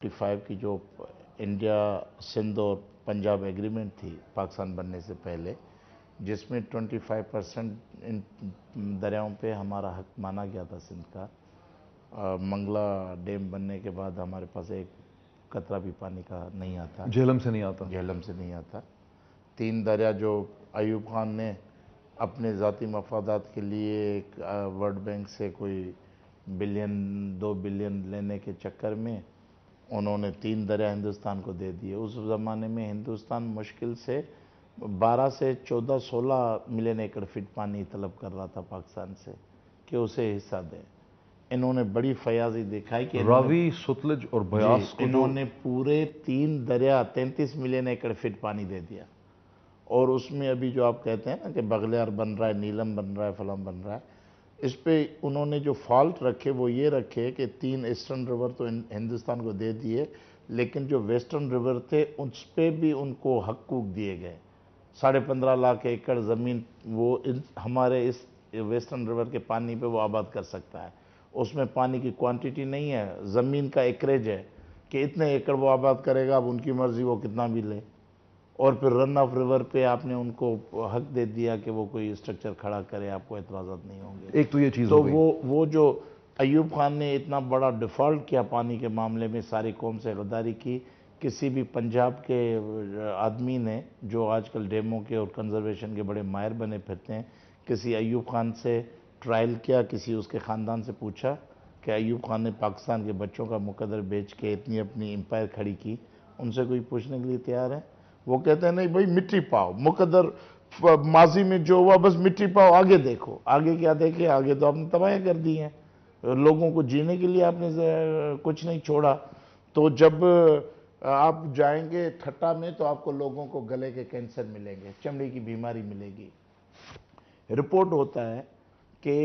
45 کی جو انڈیا سندھ اور پنجاب ایگریمنٹ تھی پاکستان بننے سے پہلے، جس میں 25% ان دریاؤں پہ ہمارا حق مانا گیا تھا سندھ کا۔ منگلا ڈیم بننے کے بعد ہمارے پاس ایک قطرہ بھی پانی کا نہیں آتا، جہلم سے نہیں آتا، جہلم سے نہیں آتا۔ 3 دریا جو ایوب خان نے اپنے ذاتی مفادات کے لیے ایک ورلڈ بینک سے کوئی بلین 2 بلین لینے کے چکر میں انہوں نے 3 دریا ہندوستان کو دے دیے۔ اس زمانے میں ہندوستان مشکل سے 12 سے 14 16 ملین ایکڑ فٹ پانی طلب کر رہا تھا پاکستان سے کہ اسے حصہ دیں۔ انہوں نے بڑی فیاضی دکھائی کہ راوی، ستلج اور بیاس کو انہوں نے پورے 3 دریا 33 ملین ایکڑ فٹ پانی دے دیا۔ اور اس میں ابھی جو آپ کہتے ہیں نا کہ بغلیار بن رہا ہے، نیلم بن رہا ہے، فلاں بن رہا ہے، اس پہ انہوں نے جو فالٹ رکھے وہ یہ رکھے کہ 3 ایسٹرن ریور تو ہندوستان کو دے دیے، لیکن جو ویسٹرن ریور تھے اس پہ بھی ان کو حقوق دیے گئے۔ 15.5 لاکھ ایکڑ زمین وہ ہمارے اس ویسٹرن ریور کے پانی پہ وہ آباد کر سکتا ہے۔ اس میں پانی کی کوانٹیٹی نہیں ہے، زمین کا ایکریج ہے کہ اتنے ایکڑ وہ آباد کرے گا، اب ان کی مرضی وہ کتنا بھی لے۔ اور پھر رن آف ریور پہ آپ نے ان کو حق دے دیا کہ وہ کوئی اسٹرکچر کھڑا کرے، آپ کو اعتراضات نہیں ہوں گے۔ ایک تو یہ چیز تو ہو گئی۔ وہ جو ایوب خان نے اتنا بڑا ڈیفالٹ کیا پانی کے معاملے میں، ساری قوم سے غداری کی، کسی بھی پنجاب کے آدمی نے جو آج کل ڈیموں کے اور کنزرویشن کے بڑے ماہر بنے پھرتے ہیں، کسی ایوب خان سے ٹرائل کیا، کسی اس کے خاندان سے پوچھا کہ ایوب خان نے پاکستان کے بچوں کا مقدر بیچ کے اتنی اپنی امپائر کھڑی کی؟ ان سے کوئی پوچھنے کے لیے تیار ہے؟ وہ کہتے ہیں نہیں بھائی مٹی پاؤ، مقدر ماضی میں جو ہوا بس مٹی پاؤ، آگے دیکھو۔ آگے کیا دیکھے؟ آگے تو آپ نے تباہی کر دی ہیں، لوگوں کو جینے کے لیے آپ نے کچھ نہیں چھوڑا۔ تو جب آپ جائیں گے ٹھٹا میں تو آپ کو لوگوں کو گلے کے کینسر ملیں گے، چمڑی کی بیماری ملے گی۔ رپورٹ ہوتا ہے کہ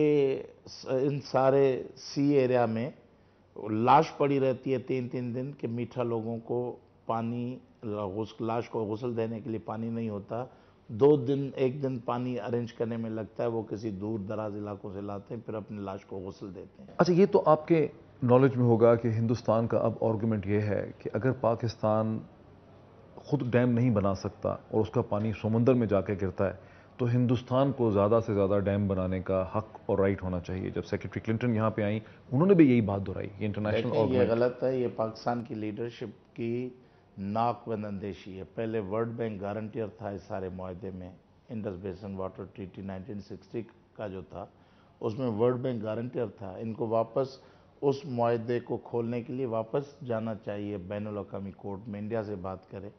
ان سارے سی ایریا میں لاش پڑی رہتی ہے 3 دن کہ میٹھا لوگوں کو پانی، لاش کو غسل دینے کے لیے پانی نہیں ہوتا۔ 2 دن 1 دن پانی ارینج کرنے میں لگتا ہے، وہ کسی دور دراز علاقوں سے لاتے ہیں، پھر اپنی لاش کو غسل دیتے ہیں۔ اچھا، یہ تو آپ کے نالج میں ہوگا کہ ہندوستان کا اب آرگومنٹ یہ ہے کہ اگر پاکستان خود ڈیم نہیں بنا سکتا اور اس کا پانی سمندر میں جا کے گرتا ہے تو ہندوستان کو زیادہ سے زیادہ ڈیم بنانے کا حق اور رائٹ ہونا چاہیے۔ جب سیکرٹری کلنٹن یہاں پہ آئیں انہوں نے بھی یہی بات دہرائی، یہ انٹرنیشنل دیکھیں یہ آرگومنٹ۔ غلط ہے، یہ پاکستان کی لیڈرشپ کی ناک بند اندیشی ہے۔ پہلے ورلڈ بینک گارنٹیئر تھا اس سارے معاہدے میں، انڈس بیسن واٹر ٹریٹی 1960 کا جو تھا، اس میں ورلڈ بینک گارنٹیئر تھا۔ ان کو واپس اس معاہدے کو کھولنے کے لیے واپس جانا چاہیے بین الاقوامی کورٹ میں، انڈیا سے بات کرے۔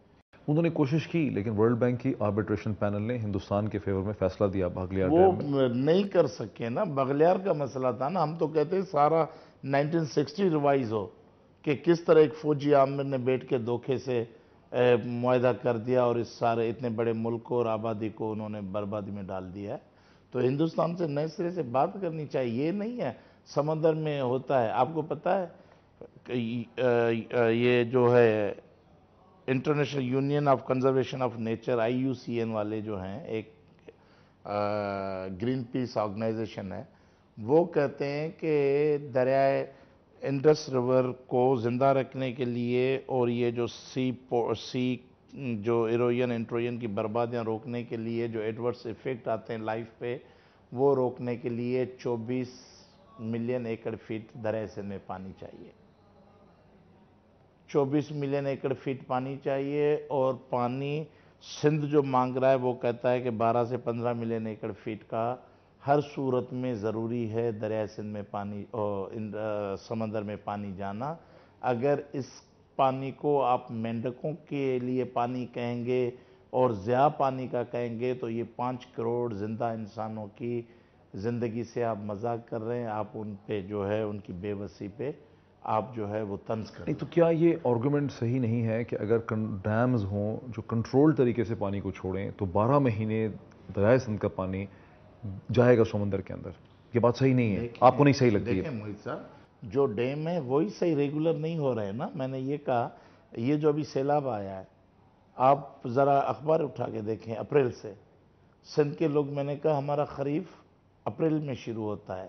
انہوں نے کوشش کی لیکن ورلڈ بینک کی آربیٹریشن پینل نے ہندوستان کے فیور میں فیصلہ دیا بھاگلیار وہ ڈیم میں۔ نہیں کر سکے نا، بغلیار کا مسئلہ تھا نا۔ ہم تو کہتے ہیں سارا 1960 ریوائز ہو کہ کس طرح ایک فوجی عامر نے بیٹھ کے دھوکے سے معاہدہ کر دیا اور اس سارے اتنے بڑے ملک اور آبادی کو انہوں نے بربادی میں ڈال دیا ہے۔ تو ہندوستان سے نئے سرے سے بات کرنی چاہیے، یہ نہیں ہے سمندر میں ہوتا ہے۔ آپ کو پتہ ہے یہ جو ہے international union of conservation of nature IUCN والے جو ہیں، ایک گرین پیس آرگنائزیشن ہے، وہ کہتے ہیں کہ دریائے انڈس ریور کو زندہ رکھنے کے لیے اور یہ جو سی جو ایروین انٹروین کی بربادیاں روکنے کے لیے جو ایڈورس ایفیکٹ آتے ہیں لائف پہ، وہ روکنے کے لیے 24 ملین ایکڑ فٹ دریائے سندھ میں پانی چاہیے۔ 24 ملین ایکڑ فٹ پانی چاہیے، اور پانی سندھ جو مانگ رہا ہے وہ کہتا ہے کہ 12 سے 15 ملین ایکڑ فٹ کا ہر صورت میں ضروری ہے دریائے سندھ میں پانی سمندر میں پانی جانا۔ اگر اس پانی کو آپ مینڈکوں کے لیے پانی کہیں گے اور ضیاء پانی کا کہیں گے تو یہ 5 کروڑ زندہ انسانوں کی زندگی سے آپ مذاق کر رہے ہیں، آپ ان پہ جو ہے ان کی بے بسی پہ آپ جو ہے وہ طنز کر رہے ہیں۔ نہیں تو کیا یہ آرگومنٹ صحیح نہیں ہے کہ اگر ڈیمز ہوں جو کنٹرول طریقے سے پانی کو چھوڑیں تو 12 مہینے دریائے سندھ کا پانی جائے گا سمندر کے اندر؟ یہ بات صحیح نہیں ہے، آپ کو نہیں صحیح لگتی ہے؟ دیکھیں محیط صاحب، جو ڈیم ہے وہی صحیح ریگولر نہیں ہو رہے نا۔ میں نے یہ کہا، یہ جو ابھی سیلاب آیا ہے، آپ ذرا اخبار اٹھا کے دیکھیں اپریل سے سندھ کے لوگ، میں نے کہا ہمارا خریف اپریل میں شروع ہوتا ہے،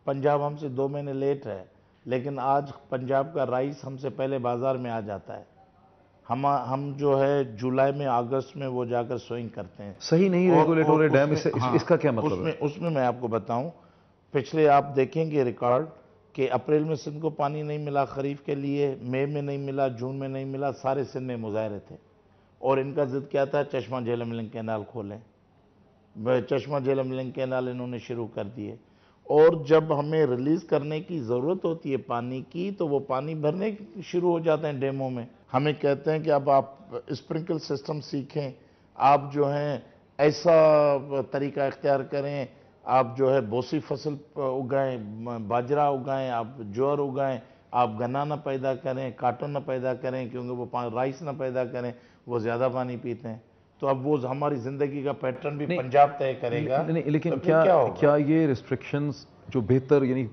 پنجاب ہم سے 2 مہینے لیٹ ہے، لیکن آج پنجاب کا رائس ہم سے پہلے بازار میں آ جاتا ہے. ہم جو ہے جولائی میں اگست میں وہ جا کر سوئنگ کرتے ہیں. صحیح نہیں ریگولیٹ ہو رہے ڈیم، اس کا کیا مطلب ہے؟ اس میں آپ کو بتاؤں، پچھلے آپ دیکھیں گے ریکارڈ کہ اپریل میں سندھ کو پانی نہیں ملا خریف کے لیے، مئی میں نہیں ملا، جون میں نہیں ملا، سارے سندھ میں مظاہرے تھے. اور ان کا ضد کیا تھا؟ چشمہ جہلم لنک کینال کھولیں. چشمہ جہلم لنک کینال انہوں نے شروع کر دیے. اور جب ہمیں ریلیز کرنے کی ضرورت ہوتی ہے پانی کی تو وہ پانی بھرنے شروع ہو جاتے ہیں ڈیموں میں. ہمیں کہتے ہیں کہ اب آپ اسپرنکل سسٹم سیکھیں، آپ جو ہیں ایسا طریقہ اختیار کریں، آپ جو ہے بوسی فصل اگائیں، باجرہ اگائیں، آپ جوار اگائیں، آپ گنا نہ پیدا کریں، کاٹن نہ پیدا کریں، کیونکہ وہ رائس نہ پیدا کریں، وہ زیادہ پانی پیتے ہیں. تو اب وہ ہماری زندگی کا پیٹرن بھی پنجاب طے کرے گا. لیکن کیا ہوگا؟ کیا یہ ریسٹرکشنز جو بہتر یعنی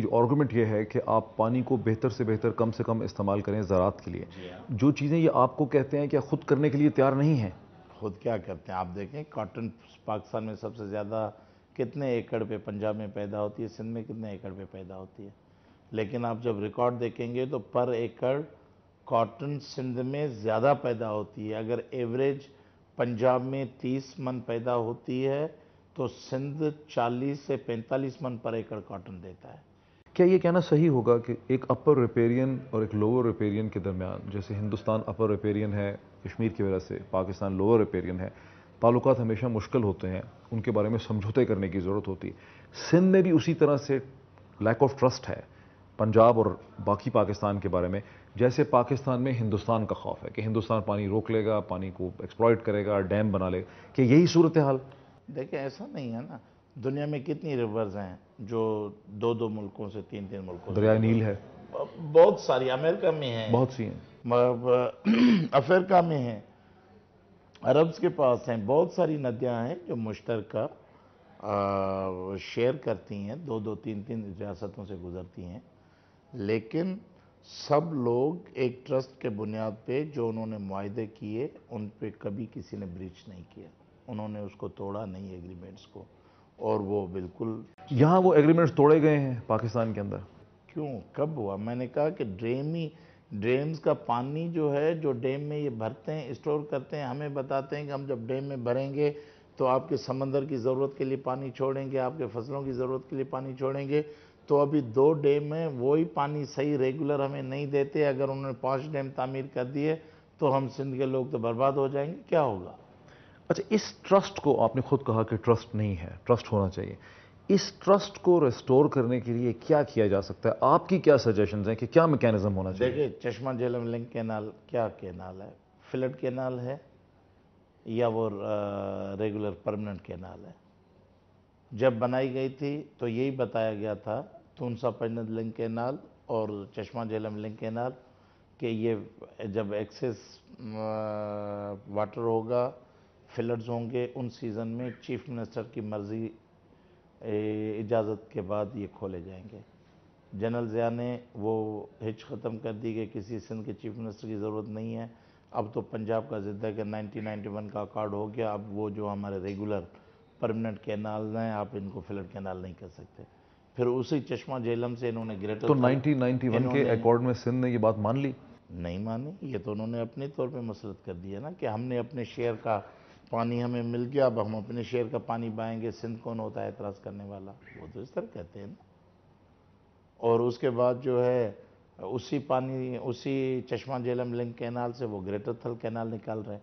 جو آرگومنٹ یہ ہے کہ آپ پانی کو بہتر سے بہتر کم سے کم استعمال کریں زراعت کے لیے، جو چیزیں یہ آپ کو کہتے ہیں کہ خود کرنے کے لیے تیار نہیں ہیں؟ خود کیا کرتے ہیں آپ دیکھیں، کاٹن پاکستان میں سب سے زیادہ کتنے ایکڑ پہ پنجاب میں پیدا ہوتی ہے، سندھ میں کتنے ایکڑ پہ پیدا ہوتی ہے. لیکن آپ جب ریکارڈ دیکھیں گے تو پر ایکڑ کاٹن سندھ میں زیادہ پیدا ہوتی ہے. اگر ایوریج پنجاب میں 30 من پیدا ہوتی ہے تو سندھ 40 سے 45 من پر ایکڑ کاٹن دیتا ہے. کیا یہ کہنا صحیح ہوگا کہ ایک اپر ریپیرین اور ایک لوور ریپیرین کے درمیان، جیسے ہندوستان اپر ریپیرین ہے کشمیر کی وجہ سے، پاکستان لوور ریپیرین ہے، تعلقات ہمیشہ مشکل ہوتے ہیں، ان کے بارے میں سمجھوتے کرنے کی ضرورت ہوتی ہے. سندھ میں بھی اسی طرح سے لیک آف ٹرسٹ ہے پنجاب اور باقی پاکستان کے بارے میں، جیسے پاکستان میں ہندوستان کا خوف ہے کہ ہندوستان پانی روک لے گا، پانی کو ایکسپلائٹ کرے گا، ڈیم بنا لے گا. کہ یہی صورتحال؟ دیکھیں ایسا نہیں ہے نا. دنیا میں کتنی ریورز ہیں جو دو ملکوں سے تین ملکوں سے؟ دریائے نیل ہے، بہت ساری. امریکہ میں ہیں، بہت سی ہیں، افریقہ میں ہیں، عربز کے پاس ہیں. بہت ساری ندیاں ہیں جو مشترکہ شیئر کرتی ہیں، دو تین ریاستوں سے گزرتی ہیں. لیکن سب لوگ ایک ٹرسٹ کے بنیاد پہ جو انہوں نے معاہدے کیے ان پہ کبھی کسی نے بریچ نہیں کیا. انہوں نے اس کو توڑا نہیں ایگریمنٹس کو. اور وہ بالکل یہاں وہ ایگریمنٹس توڑے گئے ہیں پاکستان کے اندر. کیوں؟ کب ہوا؟ میں نے کہا کہ ڈیمز کا پانی جو ہے، جو ڈیم میں یہ بھرتے ہیں، اسٹور کرتے ہیں، ہمیں بتاتے ہیں کہ ہم جب ڈیم میں بھریں گے تو آپ کے سمندر کی ضرورت کے لیے پانی چھوڑیں گے، آپ کے فصلوں کی ضرورت کے لیے پانی چھوڑیں گے. تو ابھی 2 ڈیم ہیں، وہی پانی صحیح ریگولر ہمیں نہیں دیتے. اگر انہوں نے 5 ڈیم تعمیر کر دیے تو ہم سندھ کے لوگ تو برباد ہو جائیں گے. کیا ہوگا؟ اچھا، اس ٹرسٹ کو آپ نے خود کہا کہ ٹرسٹ نہیں ہے، ٹرسٹ ہونا چاہیے. اس ٹرسٹ کو ریسٹور کرنے کے لیے کیا کیا جا سکتا ہے؟ آپ کی کیا سجیشنز ہیں کہ کیا میکینزم ہونا چاہیے؟ دیکھیں، چشمہ جہلم لنک کینال کیا کینال ہے؟ فلڈ کینال ہے یا وہ ریگولر پرمننٹ کینال ہے؟ جب بنائی گئی تھی تو یہی بتایا گیا تھا تونسا پنجند لنک کینال اور چشمہ جہلم لنک کینال کہ یہ جب ایکسیس واٹر ہوگا، فلڈز ہوں گے، ان سیزن میں چیف منسٹر کی مرضی اجازت کے بعد یہ کھولے جائیں گے. جنرل ضیاء نے وہ ہچ ختم کر دی کہ کسی سندھ کے چیف منسٹر کی ضرورت نہیں ہے. اب تو پنجاب کا ضد ہے کہ 1991 کا اکارڈ ہو گیا، اب وہ جو ہمارے ریگولر پرمننٹ کینال ہیں آپ ان کو فلڈ کینال نہیں کر سکتے. پھر اسی چشمہ جہلم سے انہوں نے گریٹر تو 1991 کے ایکارڈ میں سندھ نے یہ بات مان لی؟ نہیں مانی. یہ تو انہوں نے اپنے طور پہ مسلط کر دیا نا کہ ہم نے اپنے شیئر کا پانی ہمیں مل گیا، اب ہم اپنے شیئر کا پانی بائیں گے. سندھ کون ہوتا ہے اعتراض کرنے والا؟ وہ تو اس طرح کہتے ہیں نا. اور اس کے بعد جو ہے اسی چشمہ جہلم لنک کینال سے وہ گریٹر تھل کینال نکال رہے ہیں.